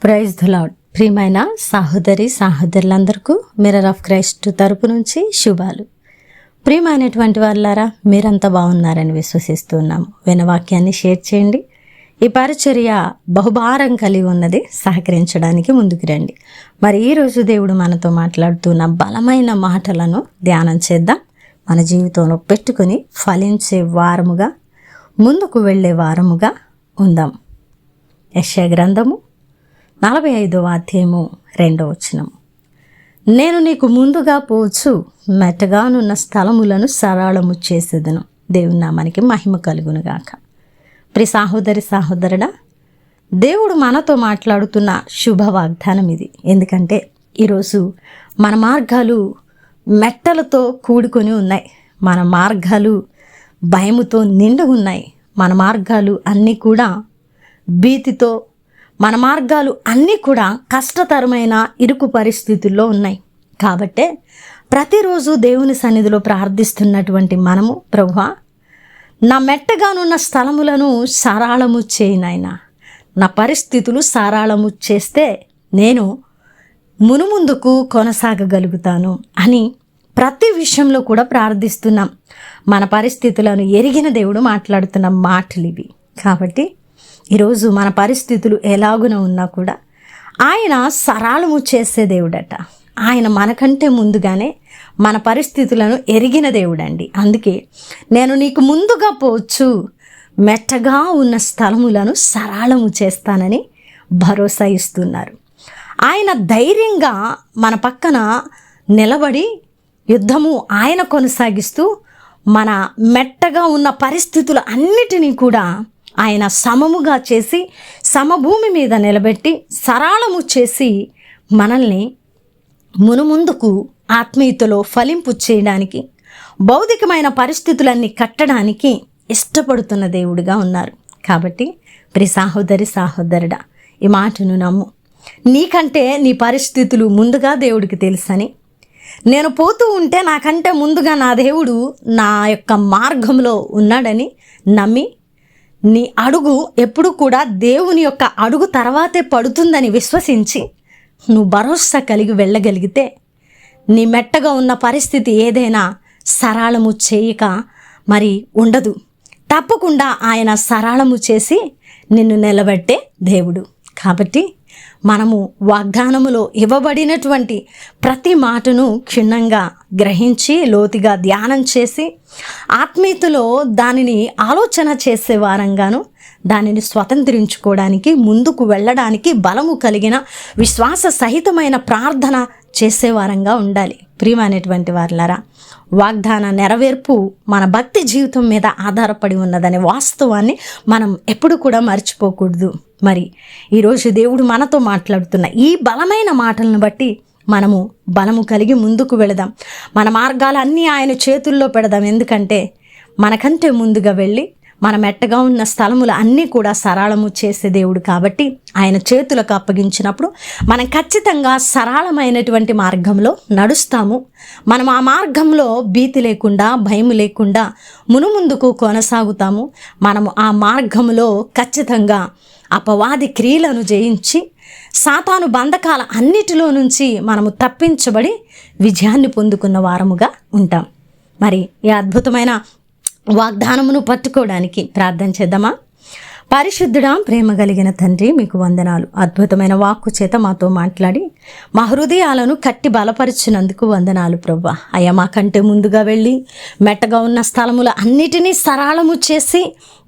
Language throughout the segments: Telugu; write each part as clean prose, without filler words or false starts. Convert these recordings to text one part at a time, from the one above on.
Praise the lord. ప్రియమైన సహోదరులందరికీ మిర్రర్ ఆఫ్ క్రైస్ట్ తరపు నుంచి శుభాలు. ప్రియమైనటువంటి వాళ్ళారా, మీరంతా బాగున్నారని విశ్వసిస్తున్నాము. వినవాక్యాన్ని షేర్ చేయండి. ఈ పరిచర్య బహుభారం కలిగి ఉన్నది, సహకరించడానికి ముందుకు రండి. మరి ఈరోజు దేవుడు మనతో మాట్లాడుతున్న బలమైన మాటలను ధ్యానం చేద్దాం. మన జీవితంలో పెట్టుకుని ఫలించే వారముగా, ముందుకు వెళ్ళే వారముగా ఉందాం. యెషయా గ్రంథము 45వ అధ్యాయము 2వ వచనం. నేను నీకు ముందుగా పోవచ్చు, మెట్టగానున్న స్థలములను సరళము చేసేదను. దేవుని నామానికి మహిమ కలుగునుగాక. ప్రియ సహోదరుడా, దేవుడు మనతో మాట్లాడుతున్న శుభ వాగ్దానం ఇది. ఎందుకంటే ఈరోజు మన మార్గాలు మెట్టలతో కూడుకొని ఉన్నాయి. మన మార్గాలు భయముతో నిండి ఉన్నాయి. మన మార్గాలు అన్నీ కూడా భీతితో, మన మార్గాలు అన్నీ కూడా కష్టతరమైన ఇరుకు పరిస్థితుల్లో ఉన్నాయి. కాబట్టే ప్రతిరోజు దేవుని సన్నిధిలో ప్రార్థిస్తున్నటువంటి మనము, ప్రభువా, నా మెట్టగానున్న స్థలములను సరళము చేయి నాయనా. నా పరిస్థితులు సరళము చేస్తే నేను మునుముందుకు కొనసాగగలుగుతాను అని ప్రతి విషయంలో కూడా ప్రార్థిస్తున్నాం. మన పరిస్థితులను ఎరిగిన దేవుడు మాట్లాడుతున్న మాటలు ఇవి. కాబట్టి ఈరోజు మన పరిస్థితులు ఎలాగున ఉన్నా కూడా ఆయన సరళము చేసే దేవుడట. ఆయన మనకంటే ముందుగానే మన పరిస్థితులను ఎరిగిన దేవుడండి. అందుకే నేను నీకు ముందుగా పోవచ్చు, మెట్టగా ఉన్న స్థలములను సరళము చేస్తానని భరోసా ఇస్తున్నారు. ఆయన ధైర్యంగా మన పక్కన నిలబడి యుద్ధము ఆయన కొనసాగిస్తూ మన మెట్టగా ఉన్న పరిస్థితులు అన్నిటినీ కూడా ఆయన సమముగా చేసి సమభూమి మీద నిలబెట్టి సరళము చేసి మనల్ని మునుముందుకు ఆత్మీయతలో ఫలింపు చేయడానికి, భౌతికమైన పరిస్థితులన్నీ కట్టడానికి ఇష్టపడుతున్న దేవుడిగా ఉన్నారు. కాబట్టి ప్రియ సహోదరుడా, ఈ మాటను నమ్ము. నీకంటే నీ పరిస్థితులు ముందుగా దేవుడికి తెలుసని, నేను పోతూ ఉంటే నాకంటే ముందుగా నా దేవుడు నా యొక్క మార్గంలో ఉన్నాడని నమ్మి, నీ అడుగు ఎప్పుడు కూడా దేవుని యొక్క అడుగు తర్వాతే పడుతుందని విశ్వసించి నువ్వు భరోసా కలిగి వెళ్ళగలిగితే నీ మెట్టగా ఉన్న పరిస్థితి ఏదైనా సరళము చేయక మరి ఉండదు. తప్పకుండా ఆయన సరళము చేసి నిన్ను నిలబెట్టే దేవుడు. కాబట్టి మనము వాగ్దానములో ఇవ్వబడినటువంటి ప్రతి మాటను క్షుణ్ణంగా గ్రహించి లోతుగా ధ్యానం చేసి ఆత్మీయతలో దానిని ఆలోచన చేసే వారంగాను, దానిని స్వతంత్రించుకోవడానికి, ముందుకు వెళ్ళడానికి బలము కలిగిన విశ్వాస సహితమైన ప్రార్థన చేసేవారంగా ఉండాలి. ప్రియమైనటువంటి వారులారా, వాగ్దాన నెరవేర్పు మన భక్తి జీవితం మీద ఆధారపడి ఉన్నదనే వాస్తవాన్ని మనం ఎప్పుడు కూడా మర్చిపోకూడదు. మరి ఈరోజు దేవుడు మనతో మాట్లాడుతున్న ఈ బలమైన మాటలను బట్టి మనము బలము కలిగి ముందుకు వెళదాం. మన మార్గాలన్నీ ఆయన చేతుల్లో పెడదాం. ఎందుకంటే మనకంటే ముందుగా వెళ్ళి మన మెట్టగా ఉన్న స్థలములు అన్నీ కూడా సరళము చేసే దేవుడు. కాబట్టి ఆయన చేతులకు అప్పగించినప్పుడు మనం ఖచ్చితంగా సరళమైనటువంటి మార్గంలో నడుస్తాము. మనం ఆ మార్గంలో భీతి లేకుండా, భయం లేకుండా మునుముందుకు కొనసాగుతాము. మనము ఆ మార్గంలో ఖచ్చితంగా అపవాది క్రియలను జయించి సాతాను బంధకాల అన్నిటిలో నుంచి మనము తప్పించబడి విజయాన్ని పొందుకున్న వారముగా ఉంటాం. మరి ఈ అద్భుతమైన వాగ్దానమును పట్టుకోవడానికి ప్రార్థన చేద్దామా? పరిశుద్ధుడా, ప్రేమ కలిగిన తండ్రి, మీకు వందనాలు. అద్భుతమైన వాక్కు చేత మాతో మాట్లాడి మా హృదయాలను కట్టి బలపరిచినందుకు వందనాలు ప్రభువా. అయ్యా, మాకంటే ముందుగా వెళ్ళి మెట్టగా ఉన్న స్థలముల అన్నిటినీ సరళము చేసి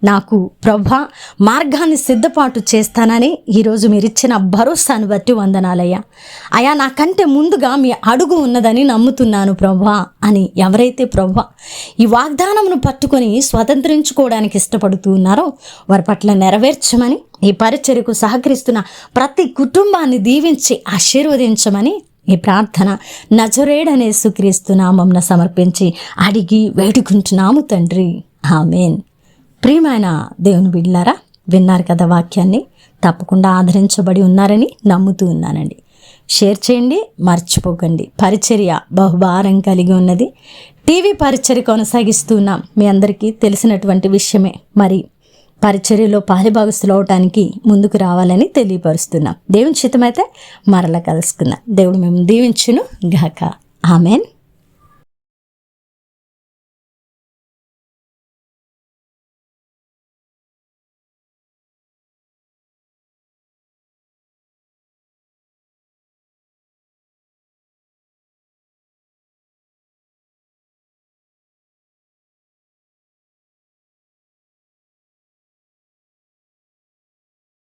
నాకు ప్రభువా మార్గాన్ని సిద్ధపాటు చేస్తానని ఈరోజు మీరు ఇచ్చిన భరోసాను బట్టి వందనాలయ్యా. అయ్యా, నాకంటే ముందుగా మీ అడుగు ఉన్నదని నమ్ముతున్నాను ప్రభువా అని ఎవరైతే ప్రభువా ఈ వాగ్దానమును పట్టుకొని స్వతంత్రించుకోవడానికి ఇష్టపడుతూ ఉన్నారో వారి పట్ల నెరవేర్చమని, ఈ పరిచర్యకు సహకరిస్తున్న ప్రతి కుటుంబాన్ని దీవించి ఆశీర్వదించమని ఈ ప్రార్థన నజరేయుడైన యేసుక్రీస్తు నామమున సమర్పించి అడిగి వేడుకుంటున్నాము తండ్రి, ఆమేన్. ప్రియమైన దేవుని బిడ్డలారా, విన్నారు కదా వాక్యాన్ని. తప్పకుండా ఆదరించబడి ఉన్నారని నమ్ముతూ ఉన్నానండి. షేర్ చేయండి, మర్చిపోకండి. పరిచర్య బహుభారం కలిగి ఉన్నది. టీవీ పరిచర్య కొనసాగిస్తున్నాం, మీ అందరికీ తెలిసినటువంటి విషయమే. మరి పరిచర్యలో పాలిభాగస్తులు అవటానికి ముందుకు రావాలని తెలియపరుస్తున్నాం. దేవుని చిత్తమైతే మరలా కలుసుకుందాం. దేవుడు మేము దీవించును గాక. ఆమెన్.